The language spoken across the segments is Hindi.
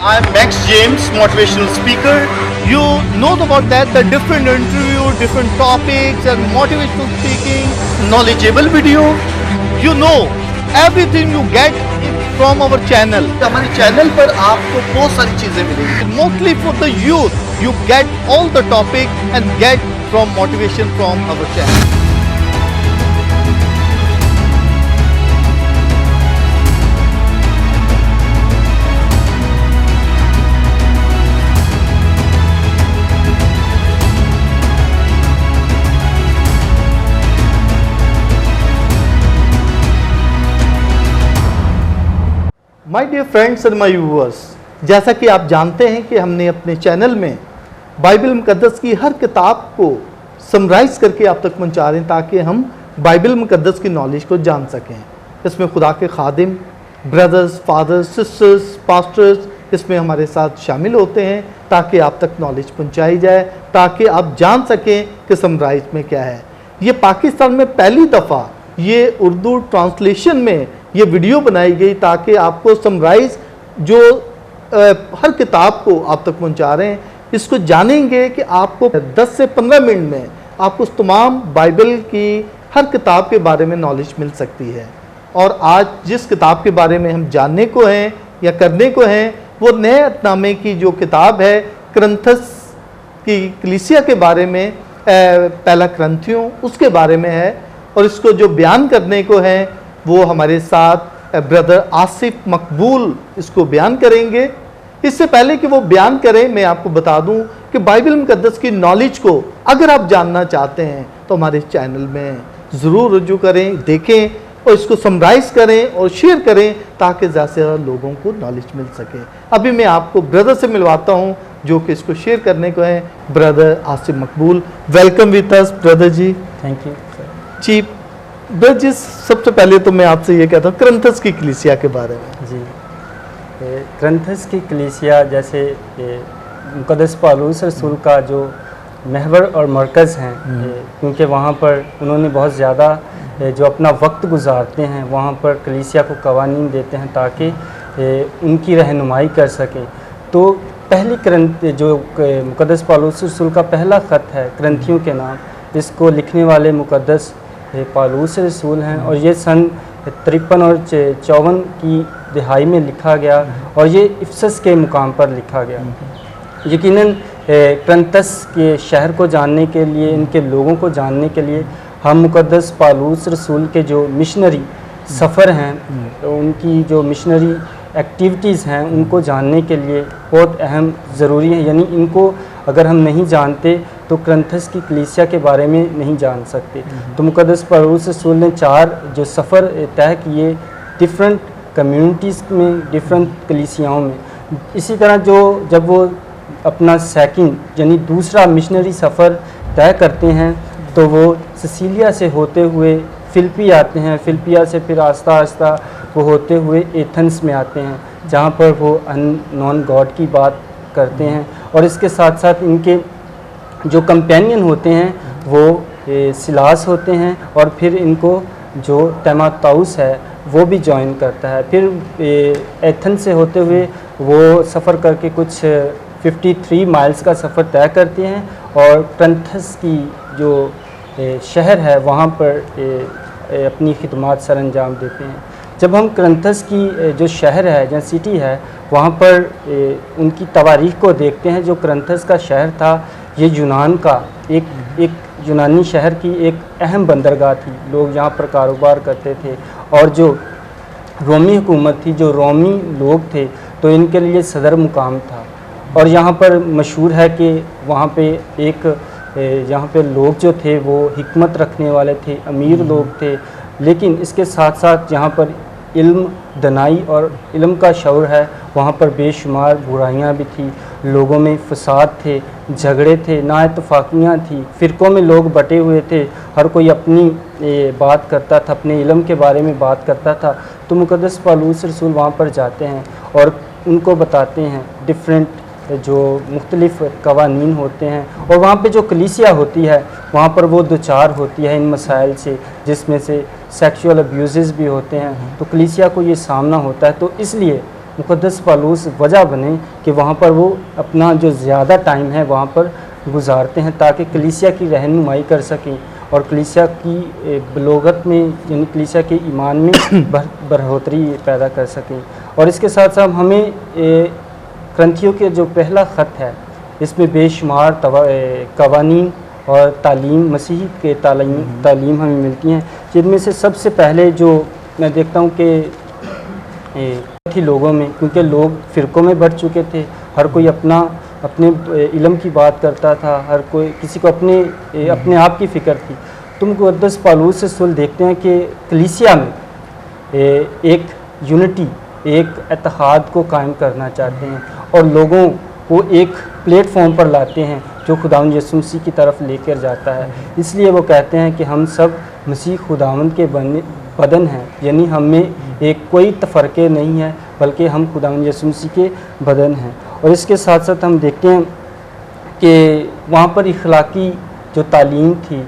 I'm Max James, motivational speaker. You know about that, the different interview, different topics and motivational speaking, knowledgeable video. You know, everything you get from our channel. हमारे चैनल पर आपको बहुत सारी चीजें मिलेंगी. Mostly for the youth, you get all the topic and get from motivation from our channel. My dear friends and my viewers, जैसा कि आप जानते हैं कि हमने अपने चैनल में बाइबल मुकद्दस की हर किताब को समराइज़ करके आप तक पहुंचा रहे हैं ताकि हम बाइबल मुकद्दस की नॉलेज को जान सकें। इसमें खुदा के खादिम, ब्रदर्स, फादर्स, सिस्टर्स, पास्टर्स इसमें हमारे साथ शामिल होते हैं ताकि आप तक नॉलेज पहुंचाई जाए, ताकि आप जान सकें कि समराइज़ में क्या है। ये पाकिस्तान में पहली दफ़ा ये उर्दू ट्रांसलेशन में ये वीडियो बनाई गई ताकि आपको समराइज़ जो हर किताब को आप तक पहुंचा रहे हैं, इसको जानेंगे कि आपको 10 से 15 मिनट में आपको उस तमाम बाइबल की हर किताब के बारे में नॉलेज मिल सकती है। और आज जिस किताब के बारे में हम जानने को हैं या करने को हैं वो नए अहदनामे की जो किताब है, करंथस की कलीसिया के बारे में, पहला करंथियों उसके बारे में है। और इसको जो बयान करने को है वो हमारे साथ ब्रदर आसिफ मकबूल इसको बयान करेंगे। इससे पहले कि वो बयान करें, मैं आपको बता दूं कि बाइबल मुकद्दस की नॉलेज को अगर आप जानना चाहते हैं तो हमारे चैनल में ज़रूर रुजू करें, देखें और इसको समराइज़ करें और शेयर करें ताकि ज़्यादा से ज़्यादा लोगों को नॉलेज मिल सके। अभी मैं आपको ब्रदर से मिलवाता हूँ जो कि इसको शेयर करने को है, brother Asif Maqbool. Welcome with us brother ji. Thank you chief brother ji, सबसे पहले तो मैं आपसे ये कहता हूँ करंथस की कलीसिया के बारे में। जी, करंथस की कलीसिया जैसे मुकद्दस पौलुस रसूल का जो महवर और मरकज़ हैं, क्योंकि वहाँ पर उन्होंने बहुत ज़्यादा जो अपना वक्त गुजारते हैं वहाँ पर कलीसिया को कवानीन देते हैं ताकि उनकी रहनुमाई कर सकें। तो पहली करंथ जो मुकद्दस पौलुस रसूल का पहला ख़त है करंथियों के नाम, इसको लिखने वाले मुकद्दस पौलुस रसूल हैं और ये सन 53 और 54 की दिहाई में लिखा गया और ये इफसस के मुकाम पर लिखा गया। यकीनन करंथस के शहर को जानने के लिए, इनके लोगों को जानने के लिए हम मुकद्दस पौलुस रसूल के जो मिशनरी सफ़र हैं, उनकी जो मिशनरी एक्टिविटीज़ हैं, उनको जानने के लिए बहुत अहम ज़रूरी है। यानी इनको अगर हम नहीं जानते तो करंथस की कलीसिया के बारे में नहीं जान सकते। तो मुकद्दस पौलुस रसूल ने 4 जो सफ़र तय किए डिफरेंट कम्युनिटीज़ में, डिफरेंट कलीसियाओं में। इसी तरह जब वो अपना सेकंड यानी दूसरा मिशनरी सफ़र तय करते हैं तो वो सिसिलिया से होते हुए फिलिपी आते हैं। फिलिपिया से फिर आस्ता आस्ता वो होते हुए एथेंस में आते हैं जहाँ पर वो अननोन गॉड की बात करते हैं। और इसके साथ साथ इनके जो कंपेनियन होते हैं वो सिलास होते हैं और फिर इनको जो तीमुथियुस है वो भी ज्वाइन करता है। फिर एथेंस से होते हुए वो सफ़र करके कुछ 53 माइल्स का सफ़र तय करते हैं और करंथस की जो शहर है वहाँ पर अपनी खिदमत सर अंजाम देते हैं। जब हम करंथस की जो शहर है, जहाँ सिटी है, वहाँ पर उनकी तवारीख को देखते हैं। जो करंथस का शहर था ये यूनान का एक यूनानी शहर की एक अहम बंदरगाह थी। लोग यहाँ पर कारोबार करते थे और जो रोमी हुकूमत थी, जो रोमी लोग थे, तो इनके लिए सदर मुकाम था। और यहाँ पर मशहूर है कि वहाँ पे यहाँ पे लोग जो थे वो हिकमत रखने वाले थे, अमीर लोग थे। लेकिन इसके साथ साथ यहाँ पर इल्म, दनाई और इल्म का शौर है, वहाँ पर बेशुमार बुराइयाँ भी थी, लोगों में फसाद थे, झगड़े थे, नाइतफाकियाँ थी, फ़िरक़ों में लोग बटे हुए थे, हर कोई अपनी बात करता था, अपने इल्म के बारे में बात करता था। तो मुकद्दस पौलुस रसूल वहाँ पर जाते हैं और उनको बताते हैं डिफरेंट जो मुख्तलिफ़ कवानीन होते हैं। और वहाँ पे जो कलीसिया होती है वहाँ पर वो दुचार होती है इन मसाइल से, जिसमें से सेक्सुअल अब्यूज़ भी होते हैं। तो कलीसिया को ये सामना होता है। तो इसलिए मुक़द्दस पौलुस वजह बने कि वहाँ पर वो अपना जो ज़्यादा टाइम है वहाँ पर गुजारते हैं, ताकि कलीसिया की रहनुमाई कर सकें और कलीसिया की बलोगत में, यानी कलीसिया के ईमान में बढ़ोतरी पैदा कर सकें। और इसके साथ साथ हमें क्रंथियों के जो पहला ख़त है, इसमें बेशुमार कवानीन और तालीम, मसीही के तालीम हमें मिलती हैं, जिनमें से सबसे पहले जो मैं देखता हूँ कि थी लोगों में, क्योंकि लोग फ़िरक़ों में बढ़ चुके थे, हर कोई अपने इल्म की बात करता था, हर कोई किसी को अपने आप की फ़िक्र थी। तो मुक़द्दस पौलुस रसूल देखते हैं कि कलीसिया में एक यूनिटी, एक इत्तेहाद को कायम करना चाहते हैं और लोगों को एक प्लेटफॉर्म पर लाते हैं जो खुदावंद यीशु मसीह की तरफ लेकर जाता है। इसलिए वो कहते हैं कि हम सब मसीह खुदावंद के बदन हैं, यानी हम में एक कोई तफरके नहीं है, बल्कि हम खुदावंद यीशु मसीह के बदन हैं। और इसके साथ साथ हम देखते हैं कि वहाँ पर इखलाकी जो तालीम थी,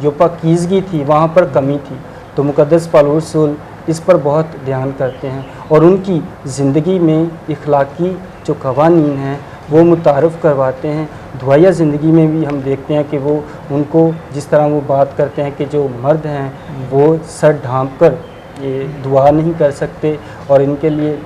जो पाकीज़गी थी, वहाँ पर कमी थी। तो मुक़द्दस पौलुस रसूल इस पर बहुत ध्यान करते हैं और उनकी ज़िंदगी में इखलाकी जो कवानीन हैं वो मुतारफ़ करवाते हैं। दुआया ज़िंदगी में भी हम देखते हैं कि वो उनको जिस तरह वो बात करते हैं कि जो मर्द हैं वो सर ढाँप कर ये दुआ नहीं कर सकते और इनके लिए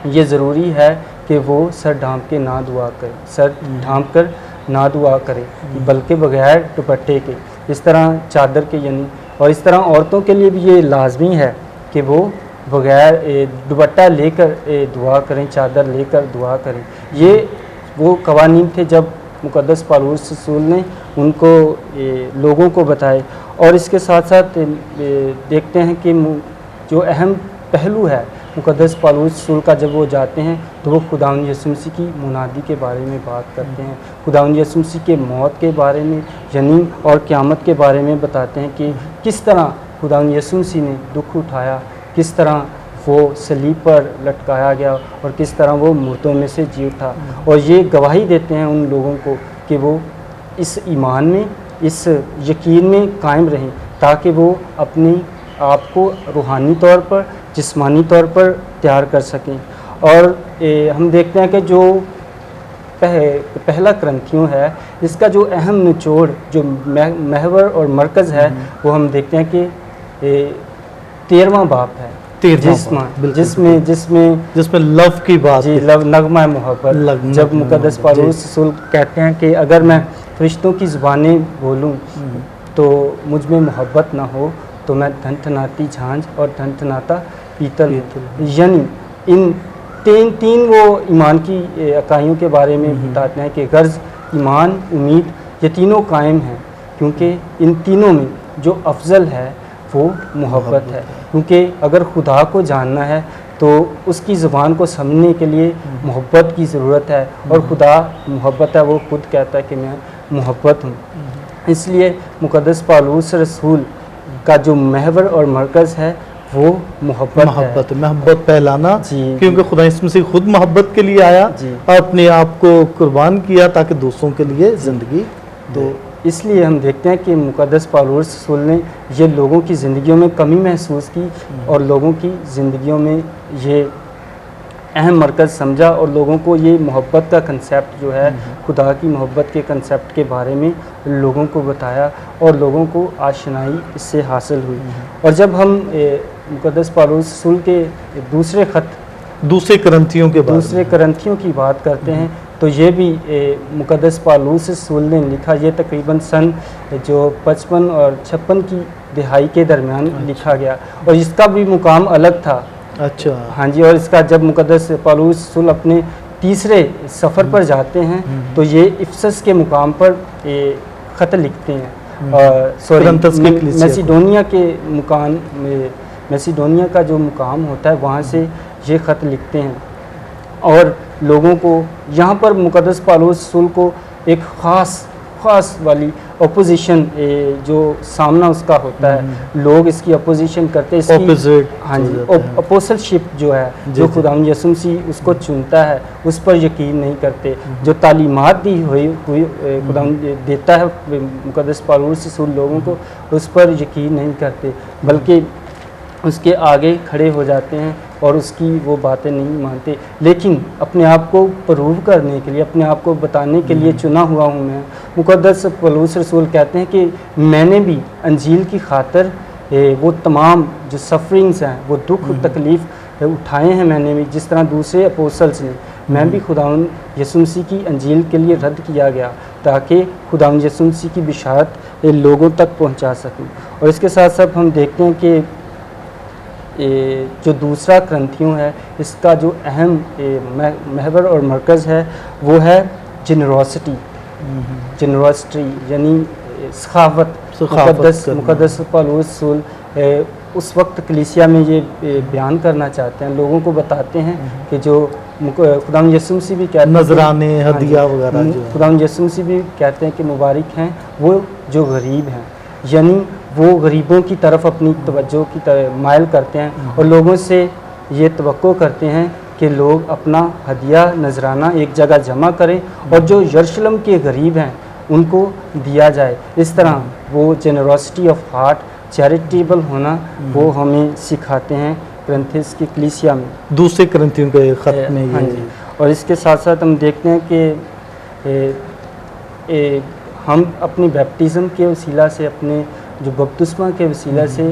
ये ज़रूरी है कि वो सर ढाँप के ना दुआ करें, सर ढाँप कर ना दुआ करें, बल्कि बगैर दुपट्टे के, इस तरह चादर के, यानी और इस तरह औरतों के लिए भी ये लाजमी है कि वो बगैर दुपट्टा लेकर दुआ करें, चादर लेकर दुआ करें। ये वो कवानीन थे जब मुक़द्दस पौलुस रसूल ने उनको लोगों को बताए। और इसके साथ साथ देखते हैं कि जो अहम पहलू है मुक़द्दस पौलुस रसूल का, जब वो जाते हैं तो वो खुदावंद यीशु मसीह की मुनादी के बारे में बात करते हैं, खुदावंद यीशु मसीह के मौत के बारे में, यानी और क़यामत के बारे में बताते हैं कि किस तरह खुदावंद यीशु मसीह ने दुख उठाया, किस तरह वो सलीब पर लटकाया गया और किस तरह वो मुर्दों में से जी उठा। और ये गवाही देते हैं उन लोगों को कि वो इस ईमान में, इस यकीन में कायम रहें, ताकि वो अपने आप को रूहानी तौर पर, जिस्मानी तौर पर तैयार कर सकें। और हम देखते हैं कि जो पहला क्रंथियों है, इसका जो अहम निचोड़, जो महवर और मरकज़ है, वो हम देखते हैं कि 13वां बाप है, जिसमें लव की बात, जी, लव, नगमा मोहब्बत। जब मुक़द्दस पौलुस रसूल कहते हैं कि अगर मैं फरिश्तों की ज़ुबानें बोलूं तो मुझ में मोहब्बत ना हो तो मैं धनधनाती झांझ और धनधनाता पीतल। यानी इन तीन वो ईमान की इकाइयों के बारे में बताते हैं कि गर्ज, ईमान, उम्मीद, ये तीनों कायम हैं, क्योंकि इन तीनों में जो अफजल है वो मोहब्बत है। क्योंकि अगर खुदा को जानना है तो उसकी ज़ुबान को समझने के लिए मोहब्बत की ज़रूरत है, और खुदा मोहब्बत है, वो खुद कहता है कि मैं मोहब्बत हूँ। इसलिए मुक़द्दस पौलुस रसूल का जो महवर और मरकज़ है वो मोहब्बत फैलाना, क्योंकि खुदा यीशु मसीह खुद मोहब्बत के लिए आया और अपने आप को कुर्बान किया ताकि दूसरों के लिए ज़िंदगी। तो इसलिए हम देखते हैं कि मुक़द्दस पौलुस रसूल ने ये लोगों की ज़िंदगियों में कमी महसूस की और लोगों की ज़िंदगियों में ये अहम मरकज़ समझा और लोगों को ये मोहब्बत का कंसेप्ट जो है, खुदा की मोहब्बत के कंसेप्ट के बारे में लोगों को बताया और लोगों को आशनाई इससे हासिल हुई। और जब हम मुक़द्दस पौलुस रसूल के दूसरे करंथियों की बात करते हैं तो ये भी मुक़द्दस पौलुस रसूल ने लिखा, ये तकरीबन सन जो 55 और 56 की दिहाई के दरमियान लिखा गया और इसका भी मुकाम अलग था। अच्छा, हाँ जी। और इसका जब मुक़द्दस पौलुस रसूल अपने तीसरे सफ़र पर जाते हैं तो ये इफसस के मुकाम पर ख़त लिखते हैं, मैसिडोनिया का जो मुकाम होता है वहाँ से ये ख़त लिखते हैं और लोगों को यहाँ पर मुक़द्दस पौलुस रसूल को एक ख़ास वाली अपोजिशन जो सामना उसका होता है, लोग इसकी अपोजिशन करते हैं, इसकी हाँ जी अपोसलशिप जो है, जो खुदावंद यीशु मसीह उसको चुनता है उस पर यकीन नहीं करते, जो तालीमात दी हुई खुदावंद देता है मुक़द्दस पौलुस रसूल लोगों को, उस पर यकीन नहीं करते, बल्कि उसके आगे खड़े हो जाते हैं और उसकी वो बातें नहीं मानते, लेकिन अपने आप को प्रूव करने के लिए, अपने आप को बताने के लिए चुना हुआ हूँ मैं। मुक़द्दस पौलुस रसूल कहते हैं कि मैंने भी अंजील की खातिर वो तमाम जो सफरिंग्स हैं, वो दुख तकलीफ़ उठाए हैं मैंने भी, जिस तरह दूसरे अपोस्टल्स ने। मैं भी खुदावन यीशु मसीह की अंजील के लिए रद्द किया गया ताकि खुदावन यीशु मसीह की बिशारत लोगों तक पहुंचा सकूं। और इसके साथ साथ हम देखते हैं कि जो दूसरा ग्रंथियों है, इसका जो अहम महवर और मरकज़ है वो है जनरोसिटी। जनरोसिटी यानी सखावत। मुक़द्दस पौलुस रसूल उस वक्त कलीसिया में ये बयान करना चाहते हैं, लोगों को बताते हैं कि जो खुदाम यीशु मसीह भी कहते हैं नजराने, हदिया वगैरह, खुदाम यीशु मसीह भी कहते हैं कि मुबारक हैं वो जो गरीब हैं, यानी वो गरीबों की तरफ अपनी तवज्जो की तरफ मायल करते हैं और लोगों से ये तवक्को करते हैं कि लोग अपना हदिया नजराना एक जगह जमा करें और जो यरूशलेम के गरीब हैं उनको दिया जाए। इस तरह वो जेनरोसिटी ऑफ हार्ट, चैरिटेबल होना वो हमें सिखाते हैं ग्रंथिस की कलीसिया में, दूसरे ग्रंथियों के खत में। हाँ जी। और इसके साथ साथ हम देखते हैं कि हम अपनी बैप्टिज़म के वसीला से, अपने जो बपतिस्मा के वसीला से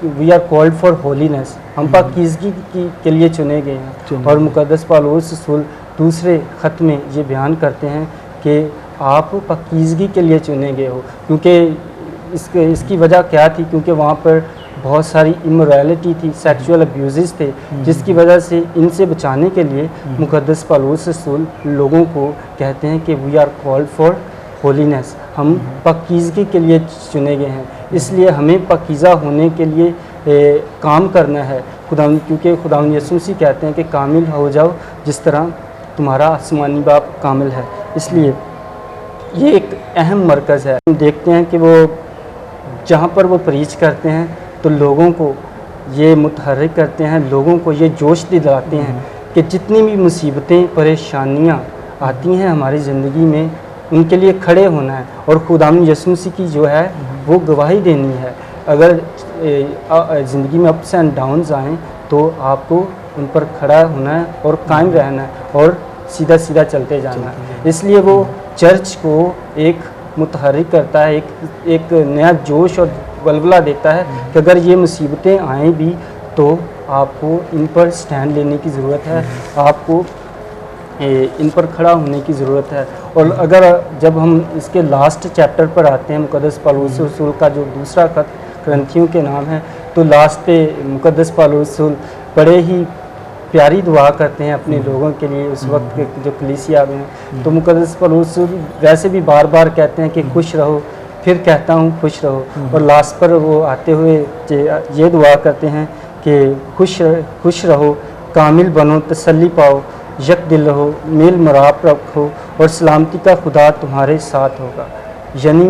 we are called for holiness, हम पाकीज़गी के लिए चुने गए हैं। और मुक़द्दस पौलुस रसूल दूसरे ख़त में ये बयान करते हैं कि आप पाकीज़गी के लिए चुने गए हो, क्योंकि इसकी वजह क्या थी, क्योंकि वहाँ पर बहुत सारी इमोरलिटी थी, सेक्सुअल अब्यूज़ थे, जिसकी वजह से इनसे बचाने के लिए मुक़द्दस पौलुस रसूल लोगों को कहते हैं कि we are called for holiness, हम पाकीज़गी के लिए चुने गए हैं। इसलिए हमें पाकीज़ा होने के लिए काम करना है क्योंकि खुदावंद यीशु मसीह कहते हैं कि कामिल हो जाओ जिस तरह तुम्हारा आसमानी बाप कामिल है। इसलिए ये एक अहम मरकज़ है। हम देखते हैं कि वो जहाँ पर वो प्रीच करते हैं तो लोगों को ये मुतहर्रिक करते हैं, लोगों को ये जोश दिलाते हैं कि जितनी भी मुसीबतें परेशानियाँ आती हैं हमारी ज़िंदगी में, उनके लिए खड़े होना है और खुदावंद यीशु मसीह की जो है वो गवाही देनी है। अगर ज़िंदगी में अप्स एंड डाउन्स आएँ तो आपको उन पर खड़ा होना है और कायम रहना है और सीधा सीधा चलते जाना है। इसलिए वो चर्च को एक मुतहर्रिक करता है, एक नया जोश और वलवला देता है कि अगर ये मुसीबतें आएँ भी तो आपको इन पर स्टैंड लेने की ज़रूरत है, आपको इन पर खड़ा होने की ज़रूरत है। और अगर जब हम इसके लास्ट चैप्टर पर आते हैं, मुक़द्दस पौलुस रसूल का जो दूसरा खत ग्रंथियों के नाम है, तो लास्ट पे मुक़द्दस पौलुस रसूल बड़े ही प्यारी दुआ करते हैं अपने लोगों के लिए उस वक्त के जो कलीसिया में। तो मुक़द्दस पौलुस वैसे भी बार बार कहते हैं कि खुश रहो, फिर कहता हूँ खुश रहो, और लास्ट पर वो आते हुए ये दुआ करते हैं कि खुश रहो, कामिल बनो, तसल्ली पाओ, यक दिल रहो, मेल मराब रखो और सलामती का खुदा तुम्हारे साथ होगा। यानी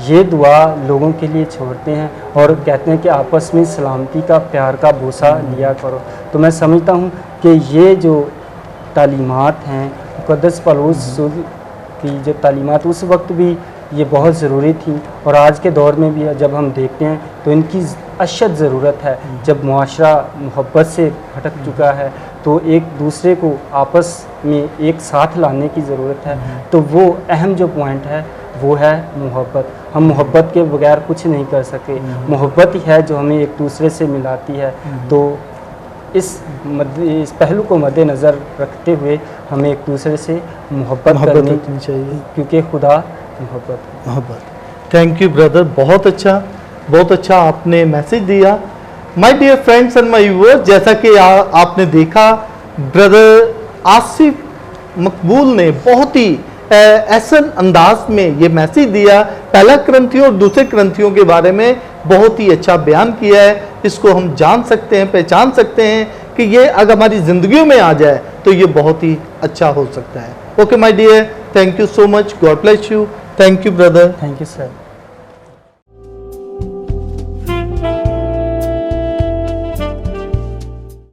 ये दुआ लोगों के लिए छोड़ते हैं और कहते हैं कि आपस में सलामती का, प्यार का बोसा लिया करो। तो मैं समझता हूँ कि ये जो तालीमात हैं मुक़द्दस पौलुस की, जो तालीमात उस वक्त भी ये बहुत ज़रूरी थी और आज के दौर में भी जब हम देखते हैं तो इनकी अशद ज़रूरत है। जब मुआशरा मोहब्बत से भटक चुका है तो एक दूसरे को आपस में एक साथ लाने की ज़रूरत है। तो वो अहम जो पॉइंट है वो है मोहब्बत। हम मोहब्बत के बगैर कुछ नहीं कर सके, मोहब्बत ही है जो हमें एक दूसरे से मिलाती है। तो इस पहलू को मद्देनज़र रखते हुए हमें एक दूसरे से मोहब्बत करनी चाहिए, क्योंकि खुदा मोहब्बत। थैंक यू ब्रदर, बहुत अच्छा आपने मैसेज दिया। My dear friends and my viewers, जैसा कि आपने देखा ब्रदर आसिफ मकबूल ने बहुत ही ऐसन अंदाज में ये मैसेज दिया, पहला ग्रंथियों और दूसरे ग्रंथियों के बारे में बहुत ही अच्छा बयान किया है। इसको हम जान सकते हैं, पहचान सकते हैं कि ये अगर हमारी ज़िंदगियों में आ जाए तो ये बहुत ही अच्छा हो सकता है। Okay my dear, thank you so much, God bless you, thank you brother. Thank you sir.